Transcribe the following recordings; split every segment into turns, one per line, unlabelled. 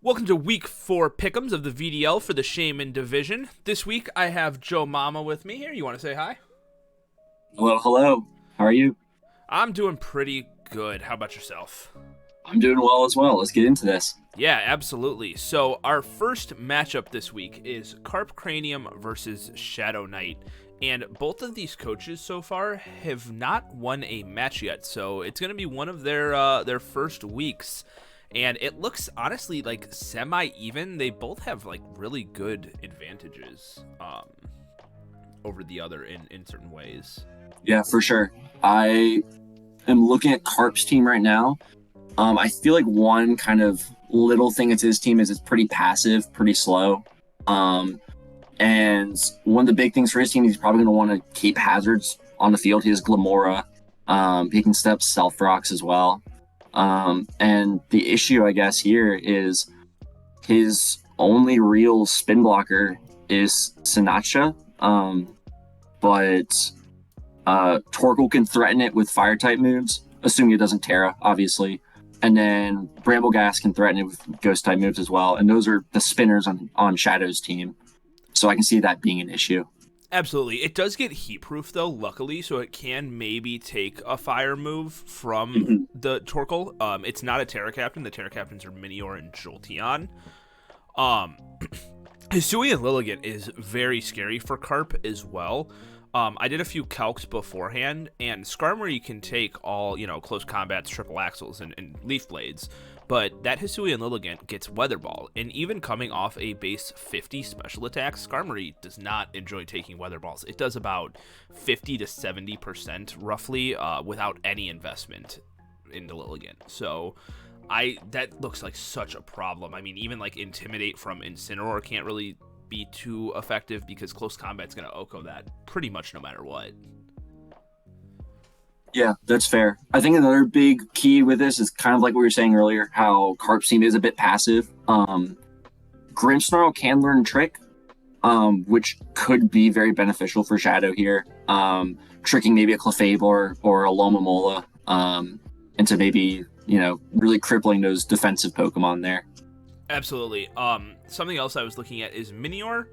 Welcome to week 4 Pickems of the VDL for the Shaymin division. This week I have Joe Mama with me here. You want to say hi?
Hello, hello. How are you?
I'm doing pretty good. How about yourself?
I'm doing well as well. Let's get into this.
Yeah, absolutely. So our first matchup this week is Carp Cranium versus Shadow Knight. And both of these coaches so far have not won a match yet. So it's going to be one of their first weeks. And it looks honestly like semi-even. They both have like really good advantages over the other in certain ways.
Yeah, for sure. I am looking at Carp's team right now. I feel like one kind of little thing with his team is it's pretty passive, pretty slow. And one of the big things for his team, he's probably going to want to keep hazards on the field. He has Glamora. He can step Self Rocks as well. And the issue, I guess, here is his only real spin blocker is Sinatcha. But Torkoal can threaten it with fire type moves, assuming it doesn't Terra, obviously. And then Brambleghast can threaten it with ghost type moves as well. And those are the spinners on Shadow's team. So I can see that being an issue.
Absolutely. It does get heat proof though, luckily, so it can maybe take a fire move from the Torkoal. It's not a Terra Captain. The Terra Captains are Minior and Jolteon. Hisui and Lilligant is very scary for Carp as well. I did a few calcs beforehand, and Skarmory can take all, close combats, triple axles, and leaf blades, but that Hisui and Lilligant gets Weather Ball, and even coming off a base 50 special attack, Skarmory does not enjoy taking Weather Balls. It does about 50 to 70% roughly without any investment into Lilligant. So that looks like such a problem. I mean, even like Intimidate from Incineroar can't really be too effective because close combat's going to Oko that pretty much no matter what.
Yeah, that's fair. I think another big key with this is kind of like what we were saying earlier, how Carp's team is a bit passive. Grimmsnarl can learn Trick, which could be very beneficial for Shadow here. Tricking maybe a Clefable or a Lomomola into maybe, really crippling those defensive Pokemon there.
Absolutely. Something else I was looking at is Minior.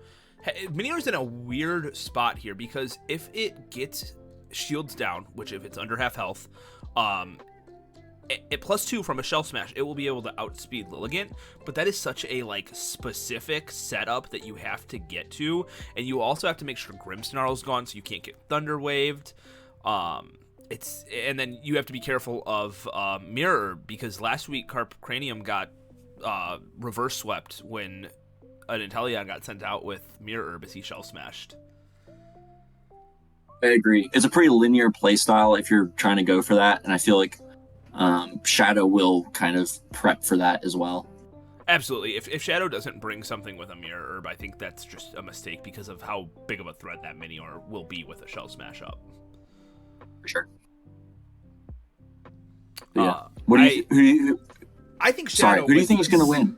Minior's in a weird spot here because if it gets shields down, which if it's under half health, it +2 from a Shell Smash, it will be able to outspeed Lilligant, but that is such a specific setup that you have to get to, and you also have to make sure Grimmsnarl's gone so you can't get Thunder Waved. And then you have to be careful of Mirror, because last week Carp Cranium got reverse swept when an Inteleon got sent out with Mirror Herb as he Shell Smashed.
I agree. It's a pretty linear playstyle if you're trying to go for that, and I feel like Shadow will kind of prep for that as well.
Absolutely. If Shadow doesn't bring something with a Mirror Herb, I think that's just a mistake because of how big of a threat that Minior will be with a Shell Smash up.
For sure. Yeah.
I think Shadow.
Who do you think is going to win?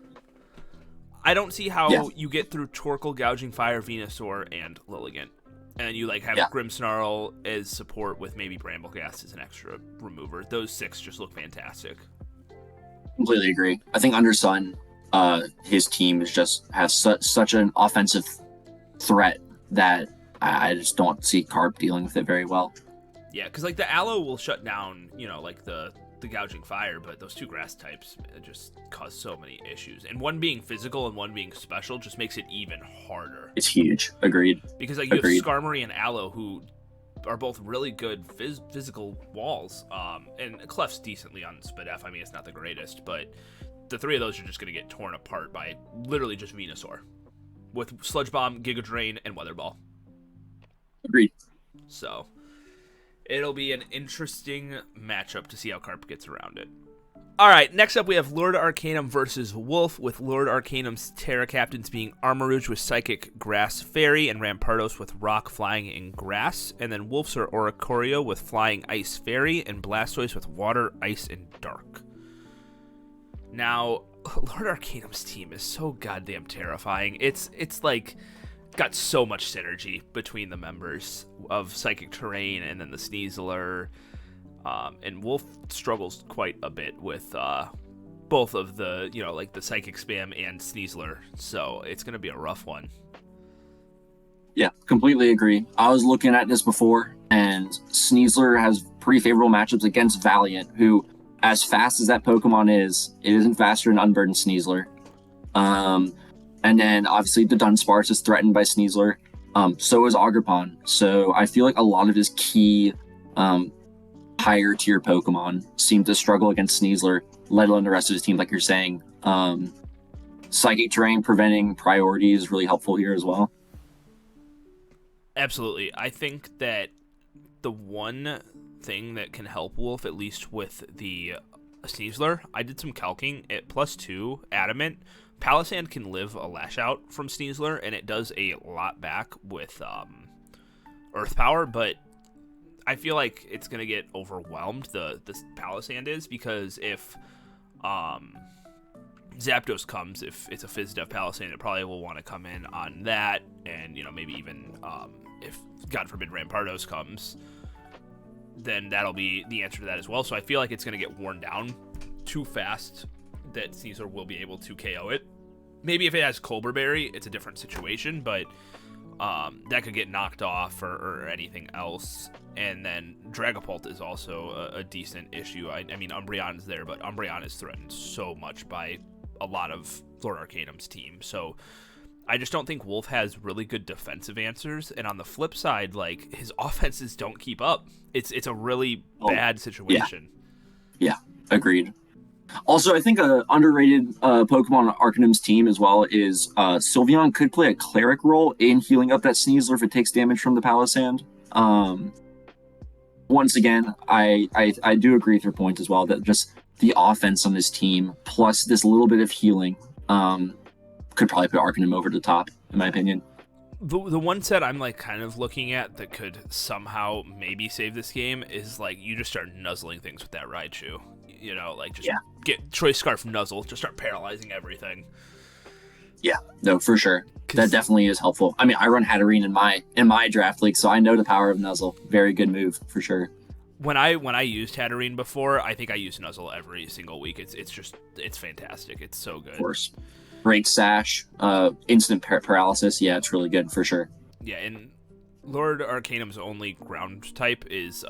I don't see how you get through Torkoal, Gouging Fire, Venusaur, and Lilligant. And you have Grimmsnarl as support with maybe Brambleghast as an extra remover. Those 6 just look fantastic.
Completely agree. I think under Sun, his team has such an offensive threat that I just don't see Carp dealing with it very well.
Yeah, because the Aloe will shut down, the Gouging Fire, but those 2 grass types just cause so many issues. And one being physical and one being special just makes it even harder.
It's huge. Agreed.
Because you have Skarmory and Aloe, who are both really good physical walls. And Clef's decently on Spadef. I mean, it's not the greatest, but the 3 of those are just going to get torn apart by literally just Venusaur. With Sludge Bomb, Giga Drain, and Weather Ball.
Agreed.
So it'll be an interesting matchup to see how Carp gets around it. All right, next up we have Lord Arkanum versus Wolf, with Lord Arkanum's Terra Captains being Armarouge with Psychic, Grass, Fairy, and Rampardos with Rock, Flying, and Grass. And then Wolf's are Oricorio with Flying, Ice, Fairy, and Blastoise with Water, Ice, and Dark. Now, Lord Arkanum's team is so goddamn terrifying. It's got so much synergy between the members of Psychic Terrain and then the Sneasler. And Wolf struggles quite a bit with both of the, like the Psychic Spam and Sneasler. So it's going to be a rough one.
Yeah, completely agree. I was looking at this before, and Sneasler has pretty favorable matchups against Valiant, who, as fast as that Pokemon is, it isn't faster than Unburdened Sneasler. And then, obviously, the Dunsparce is threatened by Sneasler. So is Agripon. So I feel like a lot of his key higher tier Pokemon seem to struggle against Sneasler, let alone the rest of his team, like you're saying. Psychic Terrain preventing priority is really helpful here as well.
Absolutely. I think that the one thing that can help Wolf, at least with the Sneasler, I did some calcing at +2 Adamant. Palisand can live a Lash Out from Sneasler, and it does a lot back with Earth Power, but I feel like it's going to get overwhelmed, the Palisand is, because if Zapdos comes, if it's a Fizz-Def Palisand, it probably will want to come in on that, and, maybe even if, God forbid, Rampardos comes, then that'll be the answer to that as well. So I feel like it's going to get worn down too fast that Sneasler will be able to KO it. Maybe if it has Colbur Berry, it's a different situation, but that could get knocked off or anything else. And then Dragapult is also a decent issue. I mean, Umbreon's there, but Umbreon is threatened so much by a lot of Lord Arcanum's team. So I just don't think Wolf has really good defensive answers. And on the flip side, like, his offenses don't keep up. It's a really bad situation.
Yeah, agreed. Also, I think an underrated Pokemon on Arcanum's team as well is Sylveon could play a Cleric role in healing up that Sneasler if it takes damage from the Palisand. Once again, I do agree with your point as well that just the offense on this team plus this little bit of healing could probably put Arcanum over the top, in my opinion.
The one set I'm like kind of looking at that could somehow maybe save this game is like you just start nuzzling things with that Raichu. Like just get Choice Scarf Nuzzle, just start paralyzing everything.
Yeah, no, for sure. That definitely is helpful. I mean, I run Hatterene in my draft league, so I know the power of Nuzzle. Very good move for sure.
When I used Hatterene before, I think I use Nuzzle every single week. It's fantastic. It's so good.
Of course. Great Sash, instant paralysis. Yeah, it's really good for sure.
Yeah, and Lord Arcanum's only ground type is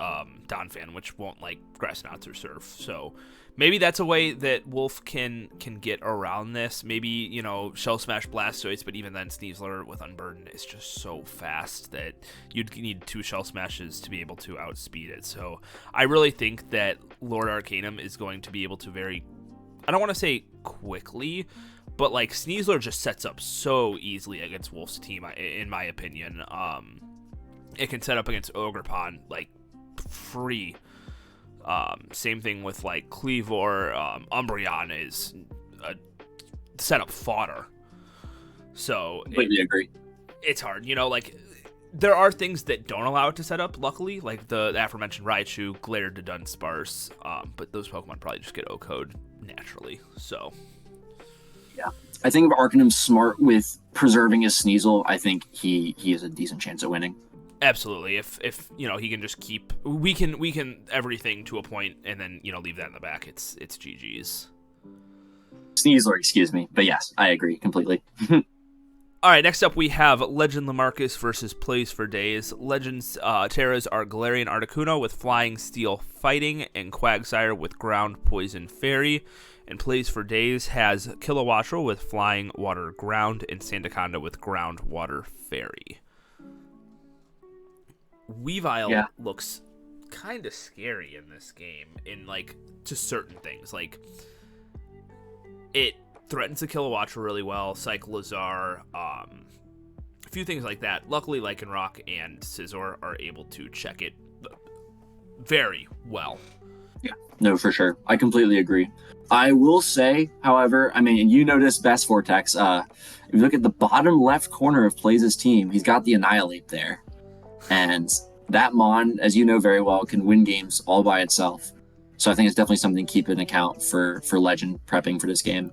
Donphan, which won't like Grass Knots or Surf. So maybe that's a way that Wolf can get around this. Maybe, Shell Smash Blastoise, but even then Sneasler with Unburden is just so fast that you'd need 2 Shell Smashes to be able to outspeed it. So I really think that Lord Arcanum is going to be able to I don't want to say quickly, but like Sneasler just sets up so easily against Wolf's team, in my opinion. It can set up against Ogrepon like free. Same thing with like Cleavor. Umbreon is a setup fodder. So
completely agree.
It's hard, like there are things that don't allow it to set up. Luckily, like the aforementioned Raichu, Glare to Dunsparce. But those Pokemon probably just get O-code naturally. So
yeah, I think if Arcanum's smart with preserving his Sneasel, I think he has a decent chance of winning.
Absolutely. If he can just keep we can everything to a point and then leave that in the back. It's GG's.
Sneasler, excuse me, but yes, I agree completely.
All right, next up we have Legend Lamarcus versus Playz for Days. Legends Terras are Galarian Articuno with Flying Steel Fighting and Quagsire with Ground Poison Fairy. And Playz for Days has Kilowattrel with Flying Water Ground and Sandaconda with Ground Water Fairy. Weavile looks kind of scary in this game in like just certain things. Like it threatens the Kilowattrel really well, Cyclizar, a few things like that. Luckily, Lycanroc and Scizor are able to check it very well.
Yeah, no, for sure. I completely agree. I will say, however, I mean, you know this best, Vortex. If you look at the bottom left corner of Playz' team, he's got the Annihilate there. And that Mon, as you know very well, can win games all by itself. So I think it's definitely something to keep in account for Legend prepping for this game.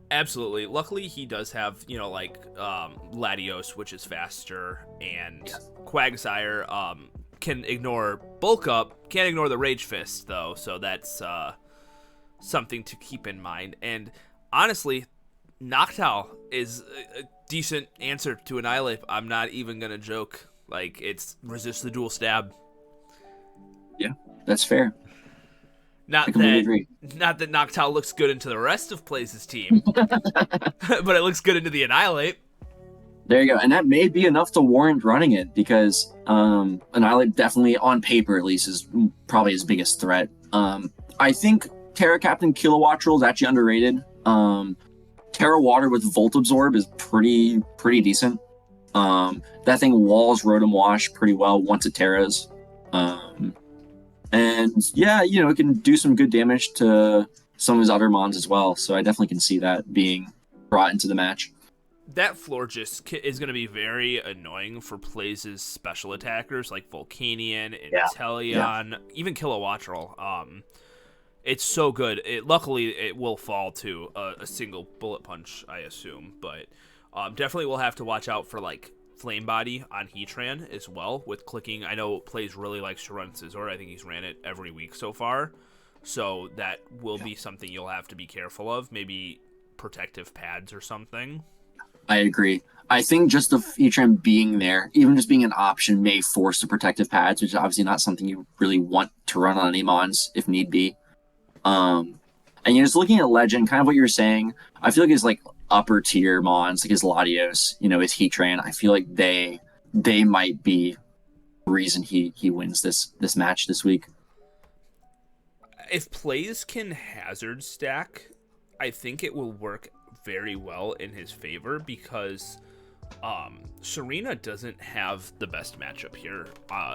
Absolutely. Luckily, he does have, Latios, which is faster, and Quagsire can ignore Bulk Up, can't ignore the Rage Fist, though, so that's something to keep in mind. And honestly, Noctowl is a decent answer to Annihilate. I'm not even going to joke. Like, it's resist the dual stab.
Yeah, that's fair.
Not
I completely agree.
Not that Noctowl looks good into the rest of Playz' team, but it looks good into the Annihilate.
There you go. And that may be enough to warrant running it, because Annihilate definitely, on paper at least, is probably his biggest threat. I think Terra Captain Kilowattrel is actually underrated. Terra Water with Volt Absorb is pretty decent. That thing walls Rotom Wash pretty well once it Terras. And yeah, it can do some good damage to some of his other mons as well. So I definitely can see that being brought into the match.
That Florges is going to be very annoying for Playz' special attackers like Volcanion, Inteleon, even Kilowattrel. It's so good. Luckily, it will fall to a single bullet punch, I assume. But definitely we'll have to watch out for like Flame Body on Heatran as well with clicking. I know Playz really likes to run Scizor. I think he's ran it every week so far. So that will be something you'll have to be careful of. Maybe protective pads or something.
I agree. I think just the Heatran being there, even just being an option, may force the protective pads, which is obviously not something you really want to run on any mons if need be. And just looking at Legend, kind of what you're saying, I feel like it's like upper tier mons, like his Latios, his Heatran. I feel like they might be the reason he wins this match this week.
If Playz can hazard stack, I think it will work very well in his favor, because Serena doesn't have the best matchup here.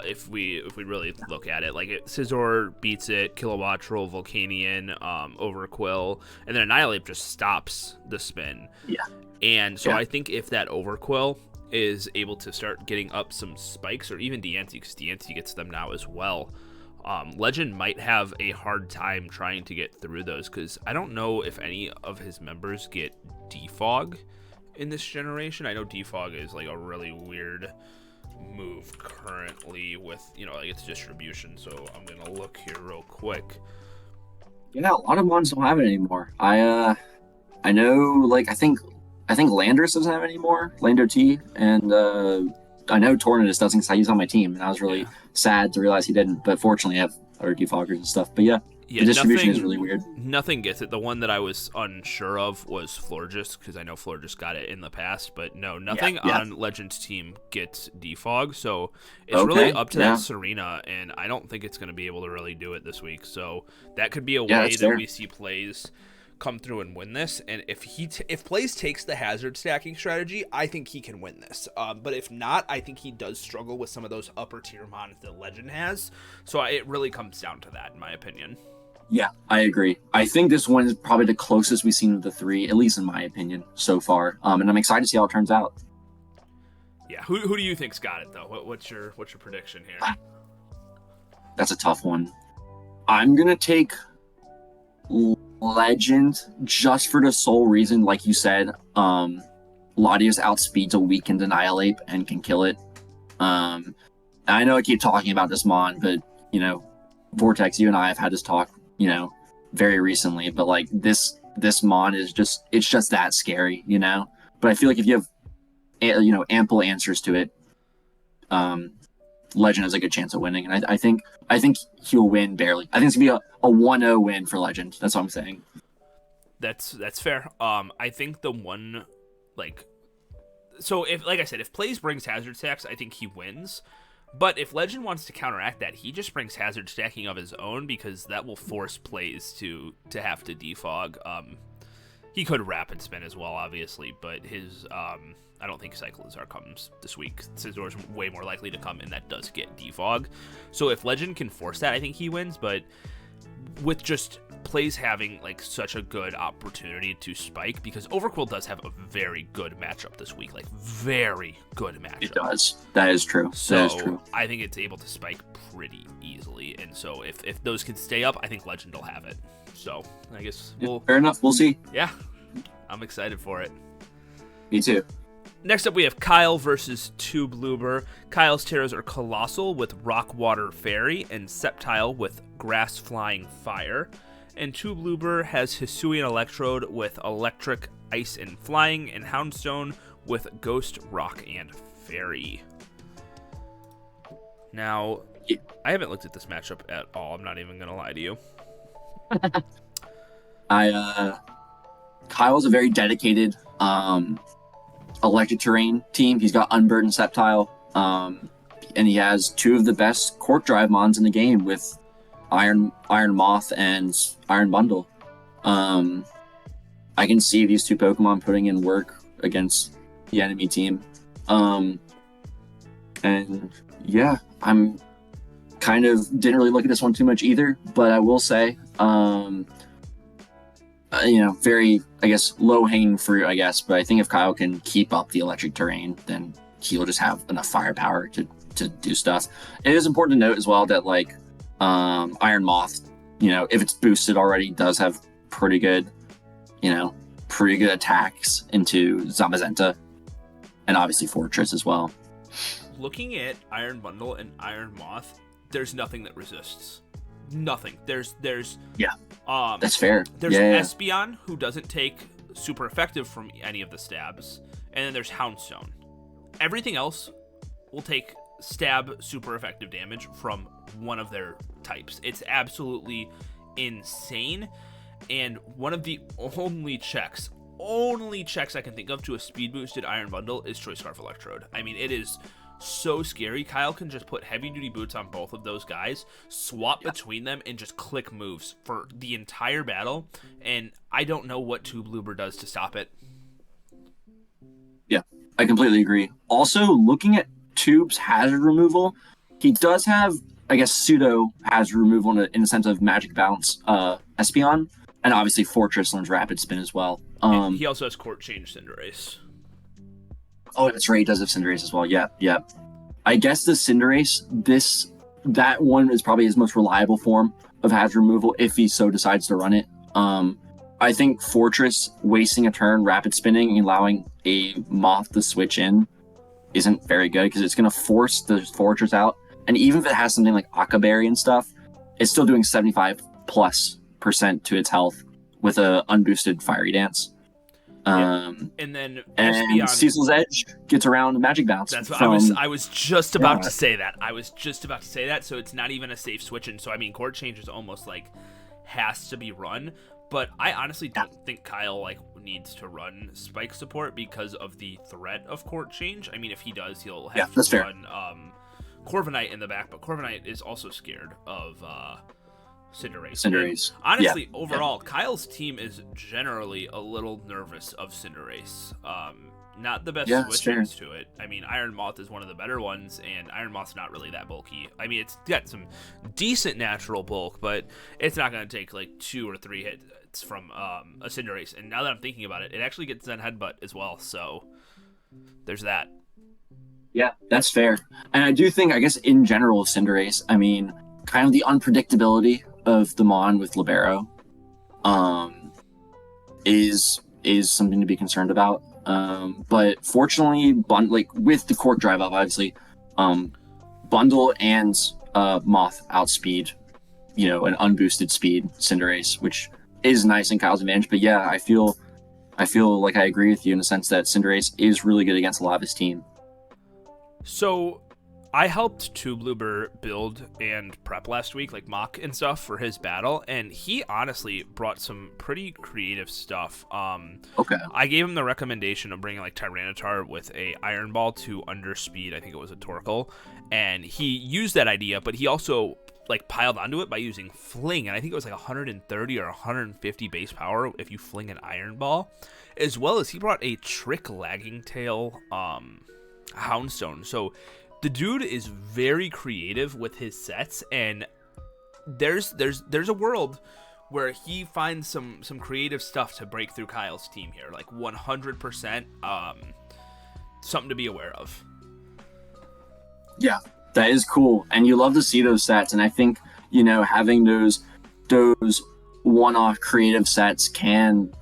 If we really look at it, like Scizor beats it, Kilowattrel, Volcanion, Overquill, and then Annihilate just stops the spin.
Yeah.
And so I think if that Overquill is able to start getting up some spikes, or even Diancie, because Diancie gets them now as well, Legend might have a hard time trying to get through those, because I don't know if any of his members get defog in this generation. I know defog is like a really weird move currently with like its distribution, so I'm gonna look here real quick.
Yeah, a lot of mons don't have it anymore. I know, like, I think Landorus doesn't have it anymore, Lando T, and I know Tornadus doesn't, because he's on my team, and I was really sad to realize he didn't, but fortunately I have other defoggers and stuff. But the distribution is really weird.
Nothing gets it. The one that I was unsure of was Florges, because I know Florges got it in the past, but no, nothing on Legend's team gets defog, so it's really up to that Serena, and I don't think it's going to be able to really do it this week, so that could be a way that we see Playz come through and win this. And if Playz takes the hazard stacking strategy, I think he can win this. But if not, I think he does struggle with some of those upper tier mons that Legend has. So it really comes down to that, in my opinion.
Yeah, I agree. I think this one is probably the closest we've seen of the three, at least in my opinion, so far. And I'm excited to see how it turns out.
Yeah, who do you think's got it though? What's your prediction here?
That's a tough one. I'm gonna take Legend, just for the sole reason, like you said, Latios outspeeds a weakened Annihilate and can kill it. I know I keep talking about this mon, but Vortex, you and I have had this talk, very recently. But like this mon is just that scary, But I feel like if you have ample answers to it, Legend has a good chance of winning, and I think he'll win barely. I think it's gonna be a 1-0 win for Legend. That's what I'm saying.
That's fair. I think the one, so if, like I said, if Playz brings hazard stacks, I think he wins. But if Legend wants to counteract that, he just brings hazard stacking of his own, because that will force Playz to have to defog. He could rapid spin as well, obviously, but his I don't think Cyclizar comes this week. Scizor's way more likely to come, and that does get defog. So if Legend can force that, I think he wins. But with just Playz having such a good opportunity to spike, because Overquill does have a very good matchup this week, very good matchup.
It does. That is true.
So
that is true.
I think it's able to spike pretty easily, and so if those can stay up, I think Legend will have it. So I guess
fair enough. We'll see.
Yeah, I'm excited for it.
Me too.
Next up, we have Kyle versus Toob. Kyle's Terras are Colossal with Rock Water Fairy and Sceptile with Grass Flying Fire. And Toob Luber has Hisuian Electrode with Electric, Ice, and Flying, and Houndstone with Ghost, Rock, and Fairy. Now, I haven't looked at this matchup at all. I'm not even going to lie to you.
Kyle's a very dedicated electric terrain team. He's got Unburdened Sceptile, and he has two of the best Court Drive mons in the game with Iron Moth and Iron Bundle. I can see these two Pokemon putting in work against the enemy team. And yeah, I'm kind of didn't really look at this one too much either, but I will say, very, I guess, low-hanging fruit, I guess. But I think if Kyle can keep up the electric terrain, then he'll just have enough firepower to do stuff. It is important to note as well that, like, Iron Moth, if it's boosted already, does have pretty good attacks into Zamazenta, and obviously Fortress as well.
Looking at Iron Bundle and Iron Moth, there's nothing that resists. Nothing. There's
that's fair.
There's Espeon, who doesn't take super effective from any of the stabs, and then there's Houndstone. Everything else will take stab super effective damage from one of their types. It's absolutely insane, and one of the only checks I can think of to a speed boosted Iron Bundle is Choice Scarf Electrode. I mean, it is so scary. Kyle can just put heavy duty boots on both of those guys, swap between them, and just click moves for the entire battle, and I don't know what Toob Luber does to stop it.
Yeah, I completely agree. Also, looking at Toob's hazard removal, he does have, I guess, pseudo hazard removal in the sense of Magic Bounce Espeon, and obviously Fortress learns Rapid Spin as well.
And he also has Court Change Cinderace.
Oh, that's right. He does have Cinderace as well. Yeah. I guess the Cinderace, that one is probably his most reliable form of hazard removal if he so decides to run it. I think Fortress wasting a turn, rapid spinning, and allowing a Moth to switch in isn't very good because it's going to force the Fortress out. And even if it has something like Akaberry and stuff, it's still doing 75+% to its health with a unboosted Fiery Dance.
And then
and Cecil's Edge gets around Magic Bounce.
That's what I was just about to say that. So it's not even a safe switch in. So I mean, Court Change is almost like has to be run. But I honestly don't think Kyle needs to run Spike Support because of the threat of Court Change. I mean, if he does, he'll have to run Corviknight in the back. But Corviknight is also scared of Cinderace. Honestly, overall, Kyle's team is generally a little nervous of Cinderace. Not the best switch-ins to it. I mean, Iron Moth is one of the better ones, and Iron Moth's not really that bulky. I mean, it's got some decent natural bulk, but it's not going to take 2 or 3 hits from a Cinderace. And now that I'm thinking about it, it actually gets Zen Headbutt as well, so there's that.
Yeah, that's fair. And I do think, I guess, in general, Cinderace, I mean, kind of the unpredictability of the Mon with Libero is something to be concerned about. But fortunately, with the Court Drive up, obviously, Bundle and Moth outspeed, an unboosted speed Cinderace, which is nice in Kyle's advantage. But yeah, I feel like I agree with you in the sense that Cinderace is really good against a lot of his team.
So I helped Toob Luber build and prep last week, mock and stuff for his battle, and he honestly brought some pretty creative stuff.
Okay.
I gave him the recommendation of bringing Tyranitar with a Iron Ball to underspeed, I think it was a Torkoal, and he used that idea, but he also piled onto it by using Fling, and I think it was 130 or 150 base power if you fling an Iron Ball, as well as he brought a Trick Lagging Tail Houndstone. So the dude is very creative with his sets, and there's a world where he finds some creative stuff to break through Kyle's team here. 100% something to be aware of.
Yeah, that is cool, and you love to see those sets. And I think having those one-off creative sets can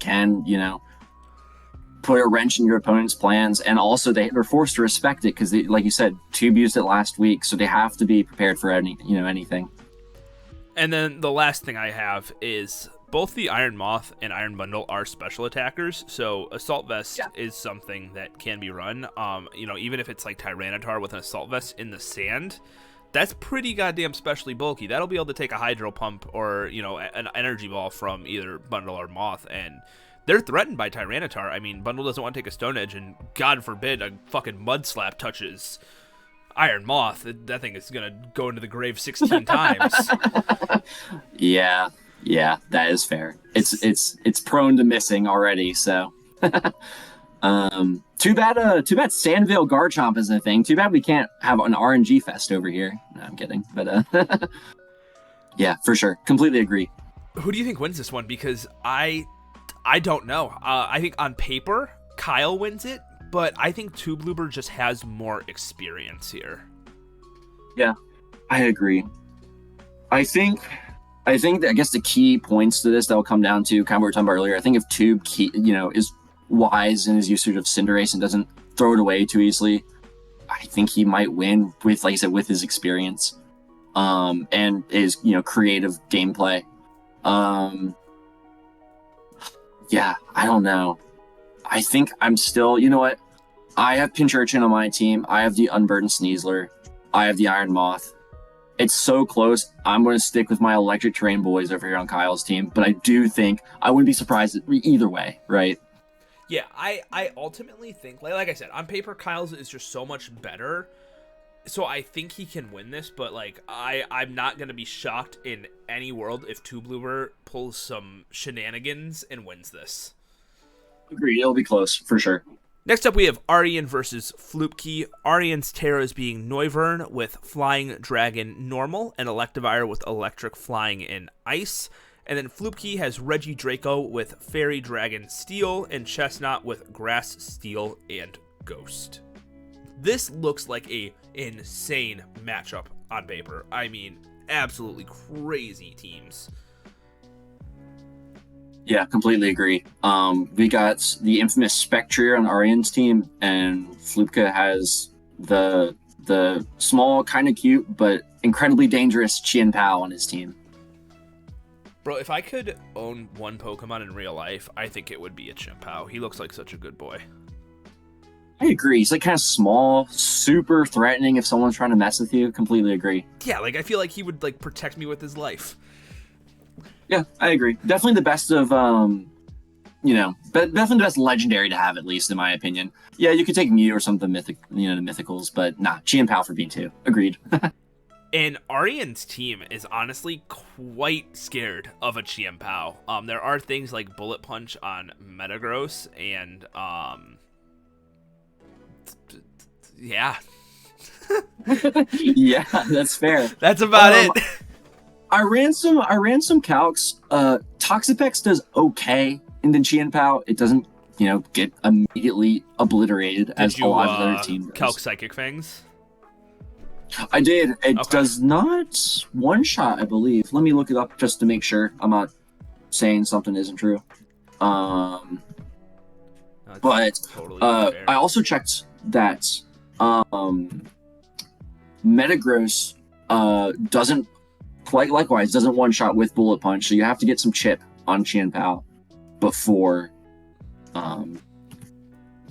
put a wrench in your opponent's plans, and also they're forced to respect it because, like you said, Toob used it last week, so they have to be prepared for anything.
And then the last thing I have is both the Iron Moth and Iron Bundle are special attackers, so Assault Vest is something that can be run. Even if it's like Tyranitar with an Assault Vest in the sand, that's pretty goddamn specially bulky. That'll be able to take a Hydro Pump or, an Energy Ball from either Bundle or Moth, and they're threatened by Tyranitar. I mean, Bundle doesn't want to take a Stone Edge, and God forbid a fucking Mud Slap touches Iron Moth. That thing is gonna go into the grave 16 times.
Yeah, that is fair. It's prone to missing already. So, too bad Sandvale Garchomp is a thing. Too bad we can't have an RNG fest over here. No, I'm kidding, but yeah, for sure, completely agree.
Who do you think wins this one? Because I don't know. I think on paper Kyle wins it, but I think Toob just has more experience here. Yeah,
I agree. I think I guess the key points to this that will come down to kind of what we were talking about earlier. I think if Toob, is wise in his usage of Cinderace and doesn't throw it away too easily, I think he might win with, like I said, with his experience, and his creative gameplay. Yeah, I don't know. I think I'm still, what? I have Pincurchin on my team. I have the Unburdened Sneasler. I have the Iron Moth. It's so close. I'm going to stick with my Electric Terrain boys over here on Kyle's team. But I do think I wouldn't be surprised either way, right?
Yeah, I ultimately think, like I said, on paper, Kyle's is just so much better. So I think he can win this, but I'm not going to be shocked in any world if Toob pulls some shenanigans and wins this.
Agreed. It'll be close, for sure.
Next up, we have Aryan versus Flupke. Aryan's Terras being Noivern with Flying Dragon Normal, and Electivire with Electric Flying and Ice. And then Flupke has Regidraco with Fairy Dragon Steel, and Chestnut with Grass Steel and Ghost. This looks like a insane matchup on paper. I mean, absolutely crazy teams.
Yeah, completely agree. We got the infamous Spectrier on Aryan's team, and Flupke has the small, kind of cute, but incredibly dangerous Chien-Pao on his team.
Bro, if I could own one Pokemon in real life, I think it would be a Chien-Pao. He looks like such a good boy.
I agree. He's kind of small, super threatening if someone's trying to mess with you. Completely agree.
Yeah, I feel like he would protect me with his life.
Yeah, I agree. Definitely the best of, definitely the best legendary to have, at least in my opinion. Yeah, you could take Mew or some of the the mythicals, but nah, Chien-Pao for B2. Agreed.
And Aryan's team is honestly quite scared of a Chien-Pao. There are things like Bullet Punch on Metagross, and yeah.
Yeah, that's fair.
That's about it.
I ran some calcs. Toxapex does okay in the Chien-Pao. It doesn't, get immediately obliterated as a lot of other teams does.
Calc Psychic Fangs?
I did. It does not one-shot, I believe. Let me look it up just to make sure I'm not saying something isn't true. But totally I also checked that Metagross doesn't one-shot with Bullet Punch, so you have to get some chip on Chien-Pao before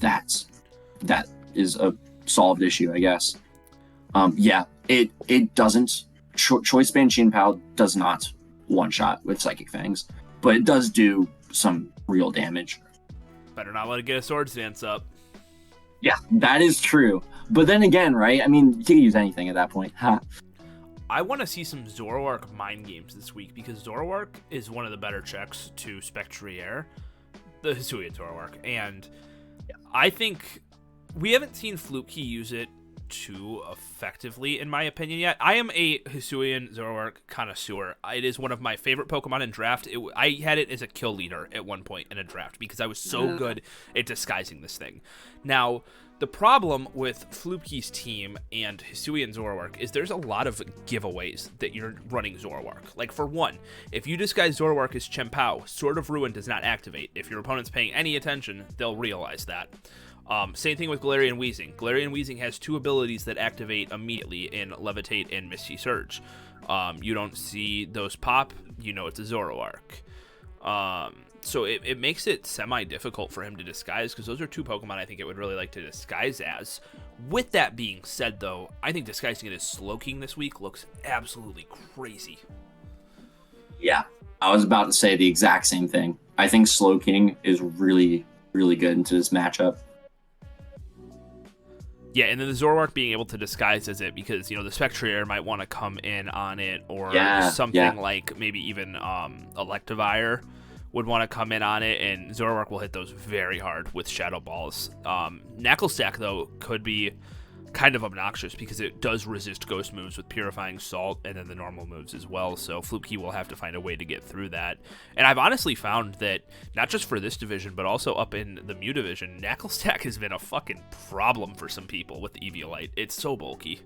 that is a solved issue, I guess. Yeah, it doesn't. Choice Band Chien-Pao does not one-shot with Psychic Fangs, but it does do some real damage.
Better not let it get a Swords Dance up.
Yeah, that is true. But then again, right? I mean, you can use anything at that point.
I want to see some Zoroark mind games this week, because Zoroark is one of the better checks to Spectrier, the Hisuian Zoroark, and I think we haven't seen Flupke use it too effectively, in my opinion, yet. I am a Hisuian Zoroark connoisseur. It is one of my favorite Pokemon in draft. I had it as a kill leader at one point in a draft because I was so good at disguising this thing. Now, the problem with Flupke's team and Hisuian Zoroark is there's a lot of giveaways that you're running Zoroark. Like, for one, if you disguise Zoroark as Chien-Pao, Sword of Ruin does not activate. If your opponent's paying any attention, they'll realize that. Same thing with Galarian Weezing. Galarian Weezing has two abilities that activate immediately in Levitate and Misty Surge. You don't see those pop, it's a Zoroark. So it makes it semi-difficult for him to disguise, because those are two Pokemon I think it would really like to disguise as. With that being said, though, I think disguising it as Slowking this week looks absolutely crazy.
Yeah, I was about to say the exact same thing. I think Slowking is really, really good into this matchup.
Yeah, and then the Zoroark being able to disguise as it, because, the Spectrier might want to come in on it, or something like maybe even Electivire would want to come in on it, and Zoroark will hit those very hard with Shadow Balls. Knucklestack, though, could be kind of obnoxious because it does resist ghost moves with Purifying Salt and then the normal moves as well, so Flupke will have to find a way to get through that. And I've honestly found that, not just for this division, but also up in the Mew division, Knucklestack has been a fucking problem for some people with the Eviolite. It's so bulky.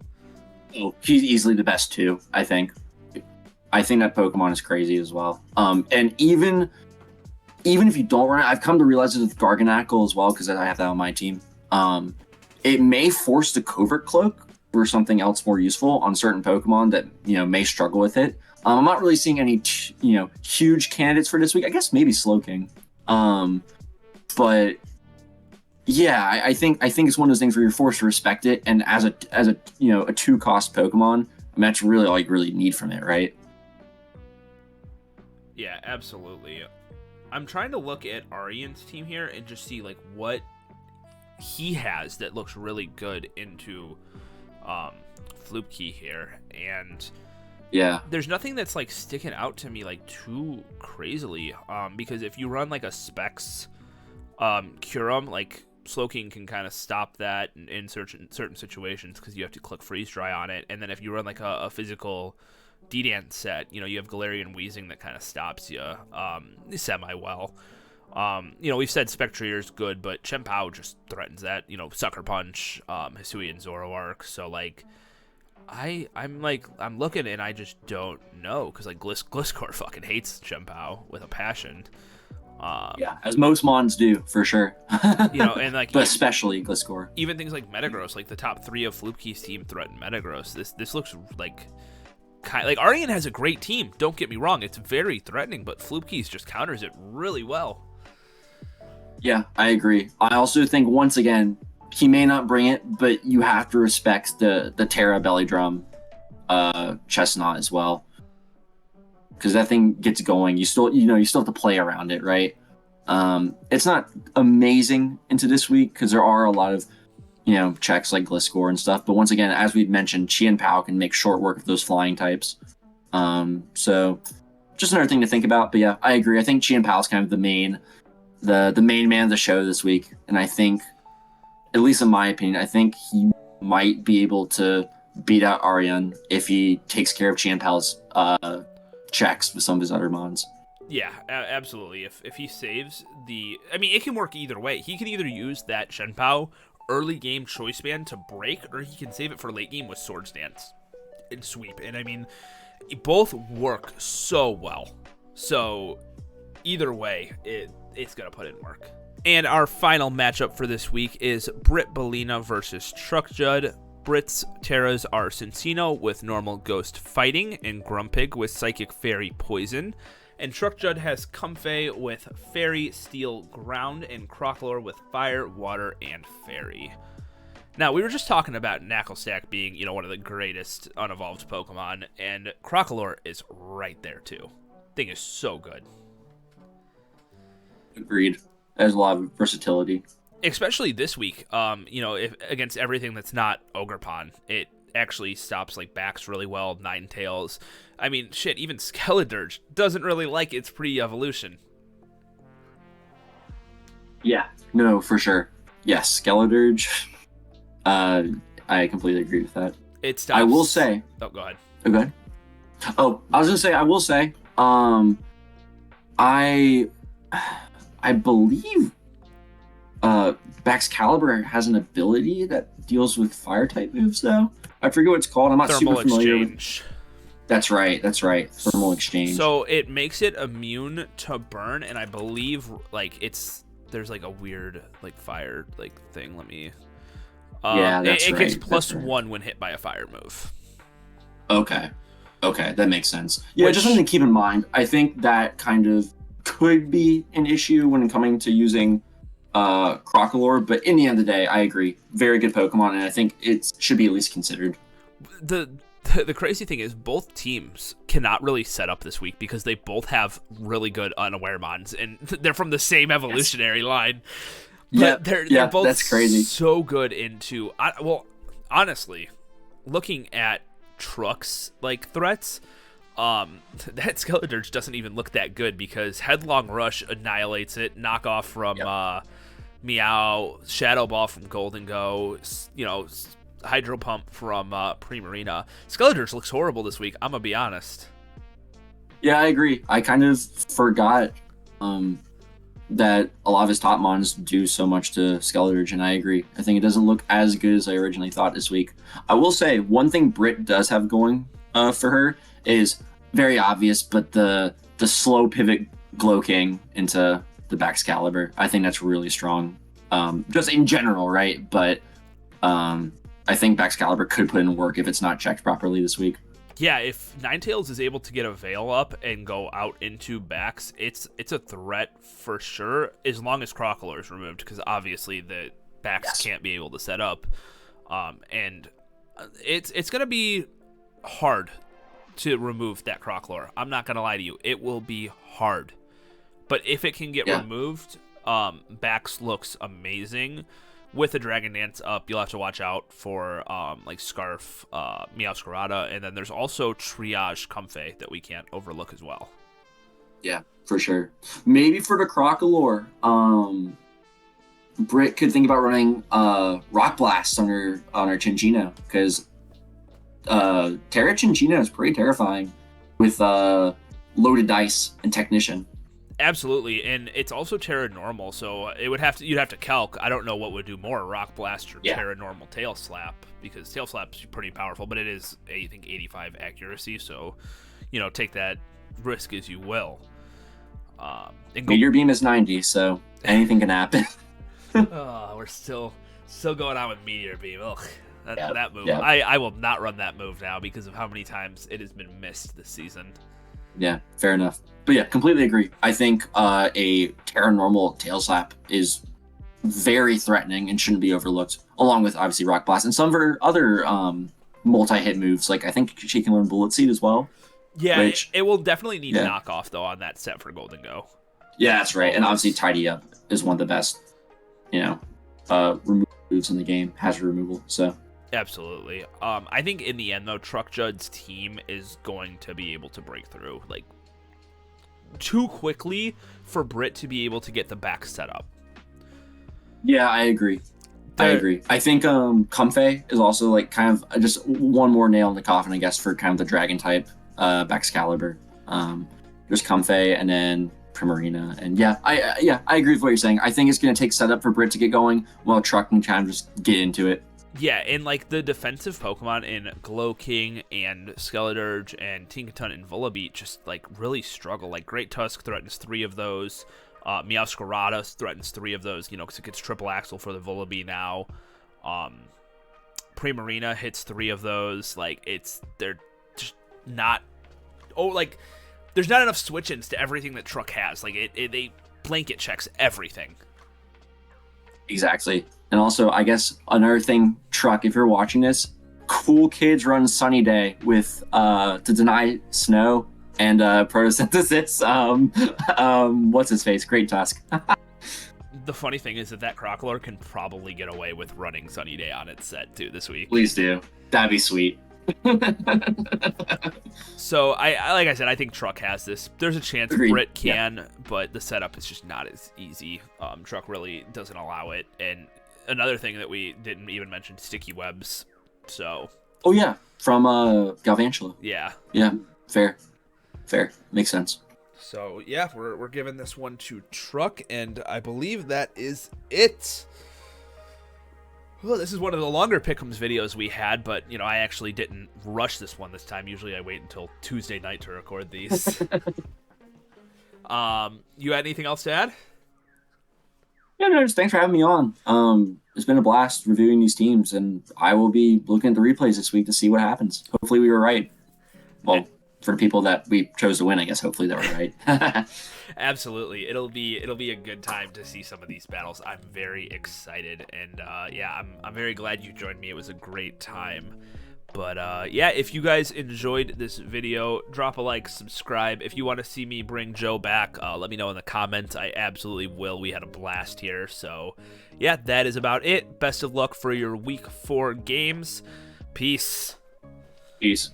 Oh, he's easily the best too, I think. I think that Pokemon is crazy as well. And even if you don't run it, I've come to realize it with Garganacl as well, because I have that on my team. It may force the Covert Cloak for something else more useful on certain Pokemon that, may struggle with it. I'm not really seeing any, huge candidates for this week. I guess maybe Slowking. But yeah, I think it's one of those things where you're forced to respect it. And as a 2-cost Pokemon, that's really all you really need from it, right?
Yeah, absolutely. I'm trying to look at Aryan's team here and just see what he has that looks really good into Flupke here, and there's nothing that's sticking out to me too crazily, because if you run a Specs Curum, Slowking can kind of stop that in certain situations, because you have to click Freeze Dry on it, and then if you run a physical D-Dance set, you have Galarian Weezing that kind of stops you semi well. We've said Spectrier's good, but Chien-Pao just threatens that. Sucker Punch, Hisuian Zoroark. So I'm looking and I just don't know, because Gliscor fucking hates Chien-Pao with a passion.
As most Mons do, for sure.
And
but especially Gliscor.
Even things like Metagross, the top 3 of Flupke's team threaten Metagross. This looks Aryan has a great team. Don't get me wrong; it's very threatening, but Flupke's just counters it really well.
Yeah, I agree. I also think, once again, he may not bring it, but you have to respect the Terra Belly Drum Chestnut as well, because that thing gets going. You still have to play around it, right? It's not amazing into this week because there are a lot of checks like Gliscor and stuff. But once again, as we've mentioned, Chien-Pao can make short work of those flying types. So just another thing to think about. But yeah, I agree. I think Chien-Pao is kind of the main man of the show this week. And I think, at least in my opinion, I think he might be able to beat out Aryan if he takes care of Chien-Pao's checks with some of his other mons.
Yeah, absolutely. If he saves it can work either way. He can either use that Chien-Pao early game Choice Band to break, or he can save it for late game with Swords Dance and Sweep. And both work so well. So either way, it's gonna put in work. And our final matchup for this week is Britt Bellina versus Truck Judd. Britt's Terras are Cincino with normal Ghost Fighting, and Grumpig with Psychic Fairy Poison. And Truck Judd has Comfey with Fairy, Steel, Ground, and Crocalor with Fire, Water, and Fairy. Now, we were just talking about Knucklestack being, one of the greatest unevolved Pokemon, and Crocalor is right there, too. Thing is so good.
Agreed. There's a lot of versatility.
Especially this week, if against everything that's not Ogerpon, it actually stops backs really well, Ninetales. Even Skeledirge doesn't really like its pre-evolution. Yeah,
no, for sure. Yes, Skeledirge. I completely agree with that.
It stops.
I will say.
Oh, go ahead.
Okay. Oh, I was gonna say. I will say. I believe. Baxcalibur has an ability that deals with fire type moves, though. I forget what it's called. I'm not
Thermal
super familiar
exchange.
That's right. Thermal exchange.
So it makes it immune to burn, and I believe there's a weird fire thing. Let me.
That's
it
right.
gets +1 when hit by a fire move.
Okay, that makes sense. Yeah, just something to keep in mind. I think that kind of could be an issue when coming to using Crocolore, but in the end of the day, I agree. Very good Pokemon, and I think it should be at least considered.
The crazy thing is both teams cannot really set up this week because they both have really good unaware mons, and they're from the same evolutionary line. But they're both
that's crazy.
So good into well, honestly, looking at Truck's like threats, that Skeledirge doesn't even look that good because Headlong Rush annihilates it, knockoff from Meow, Shadow Ball from Golden Go, Hydro Pump from Primarina. Skeledirge looks horrible this week, I'm gonna be honest.
Yeah, I agree. I kind of forgot that a lot of his top mons do so much to Skeledirge, and I agree. I think it doesn't look as good as I originally thought this week. I will say, one thing Britt does have going for her is very obvious, but the slow pivot Glow King into the Baxcalibur, I think that's really strong. Just in general, right? But I think Baxcalibur could put in work if it's not checked properly this week.
Yeah, if Ninetales is able to get a Veil up and go out into Bax, it's a threat for sure, as long as Crocolore is removed, because obviously the Bax can't be able to set up. And it's going to be hard to remove that Crocolore. I'm not going to lie to you. It will be hard. But if it can get removed, Bax looks amazing. With the Dragon Dance up, you'll have to watch out for like Scarf, Meowscarada, and then there's also Triage Comfey that we can't overlook as well.
Yeah, for sure. Maybe for the Crocolore, Britt could think about running Rock Blast on her Chinchino, because Terra Chinchino is pretty terrifying with loaded dice and Technician.
Absolutely, and it's also Terra Normal, so you'd have to calc. I don't know what would do more, Rock Blast or Terra Normal Tail Slap, because Tail Slap's pretty powerful, but it is, I think, 85 accuracy, so, take that risk as you will.
Meteor Beam is 90, so anything can happen.
We're still going on with Meteor Beam. Ugh, that move. I will not run that move now because of how many times it has been missed this season.
Yeah, fair enough. But yeah, completely agree. I think a Terra Normal Tail Slap is very threatening and shouldn't be overlooked, along with obviously Rock Blast and some of her other multi-hit moves. Like I think she can learn Bullet Seed as well.
Yeah, it will definitely need knockoff though on that set for Golden Go.
Yeah, that's right. And obviously Tidy Up is one of the best, remove moves in the game, hazard removal. So.
Absolutely. I think in the end, though, Truck Judd's team is going to be able to break through, like, too quickly for Britt to be able to get the back set up.
Yeah, I agree. I think Comfey is also, like, kind of just one more nail in the coffin, I guess, for kind of the Dragon type Baxcalibur. There's Comfey and then Primarina. And I agree with what you're saying. I think it's going to take setup for Britt to get going while Truck can kind of just get into it.
Yeah, and like the defensive Pokemon in Glow King and Skeledirge and Tinkaton and Volbeat just like really struggle. Like Great Tusk threatens 3 of those. Meowscarada threatens 3 of those, because it gets triple axle for the Volbeat now. Primarina hits 3 of those. Like they're just not. Oh, like there's not enough switch-ins to everything that Truck has. Like they blanket checks everything.
Exactly. And also, I guess another thing, Truck, if you're watching this, cool kids run Sunny Day with to deny Snow and Photosynthesis. What's his face? Great Tusk.
The funny thing is that Crocolore can probably get away with running Sunny Day on its set too this week.
Please do. That'd be sweet.
So like I said, I think Truck has this. There's a chance Britt can, but the setup is just not as easy. Truck really doesn't allow it. And another thing that we didn't even mention, sticky webs. So.
Oh yeah, from Galvantula.
Yeah.
Yeah. Fair. Makes sense.
So yeah, we're giving this one to Truck, and I believe that is it. Well, this is one of the longer Pickems videos we had, but, I actually didn't rush this one this time. Usually I wait until Tuesday night to record these. You had anything else to add?
Yeah, no, just thanks for having me on. It's been a blast reviewing these teams, and I will be looking at the replays this week to see what happens. Hopefully we were right. Well, for the people that we chose to win, I guess hopefully they were right.
Absolutely, it'll be a good time to see some of these battles. I'm very excited, and yeah, I'm very glad you joined me. It was a great time. But yeah, if you guys enjoyed this video, drop a like, subscribe. If you want to see me bring Joe back, let me know in the comments. I absolutely will. We had a blast here. So yeah, that is about it. Best of luck for your week 4 games. Peace.
Peace.